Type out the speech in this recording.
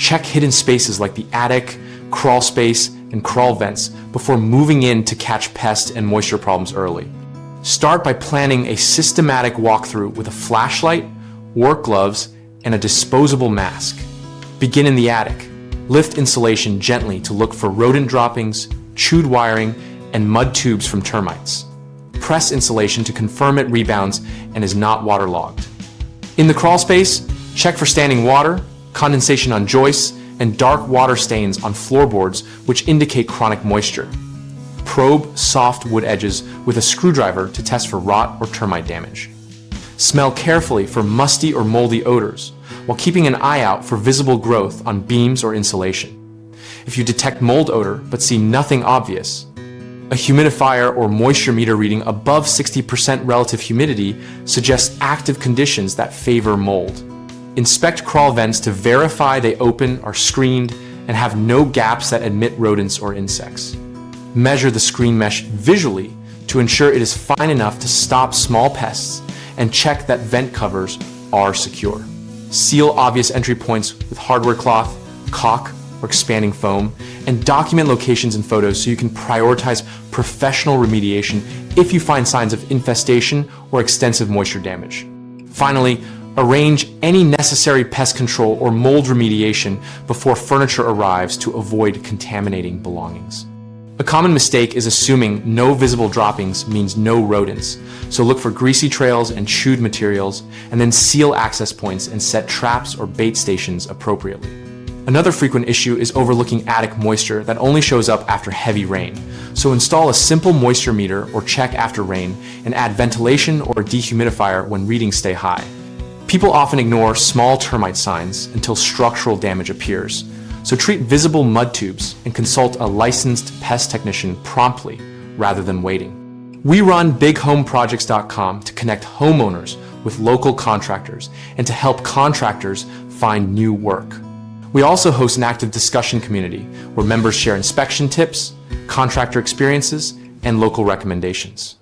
check hidden spaces like the attic, crawl space, and crawl vents before moving in to catch pest and moisture problems early. Start by planning a systematic walkthrough with a flashlight, work gloves, and a disposable mask. Begin in the attic. Lift insulation gently to look for rodent droppings, chewed wiring, and mud tubes from termites. Press insulation to confirm it rebounds and is not waterlogged. In the crawl space, check for standing water, condensation on joists, and dark water stains on floorboards which indicate chronic moisture. Probe soft wood edges with a screwdriver to test for rot or termite damage. Smell carefully for musty or moldy odors, while keeping an eye out for visible growth on beams or insulation. If you detect mold odor but see nothing obvious, a humidifier or moisture meter reading above 60% relative humidity suggests active conditions that favor mold. Inspect crawl vents to verify they open, are screened, and have no gaps that admit rodents or insects. Measure the screen mesh visually to ensure it is fine enough to stop small pests, and check that vent covers are secure. Seal obvious entry points with hardware cloth, caulk, or expanding foam, and document locations in photos so you can prioritize professional remediation if you find signs of infestation or extensive moisture damage. Finally, arrange any necessary pest control or mold remediation before furniture arrives to avoid contaminating belongings. A common mistake is assuming no visible droppings means no rodents, so look for greasy trails and chewed materials, and then seal access points and set traps or bait stations appropriately. Another frequent issue is overlooking attic moisture that only shows up after heavy rain, so install a simple moisture meter or check after rain and add ventilation or a dehumidifier when readings stay high. People often ignore small termite signs until structural damage appears, so treat visible mud tubes and consult a licensed pest technician promptly rather than waiting. We run bighomeprojects.com to connect homeowners with local contractors and to help contractors find new work. We also host an active discussion community where members share inspection tips, contractor experiences, and local recommendations.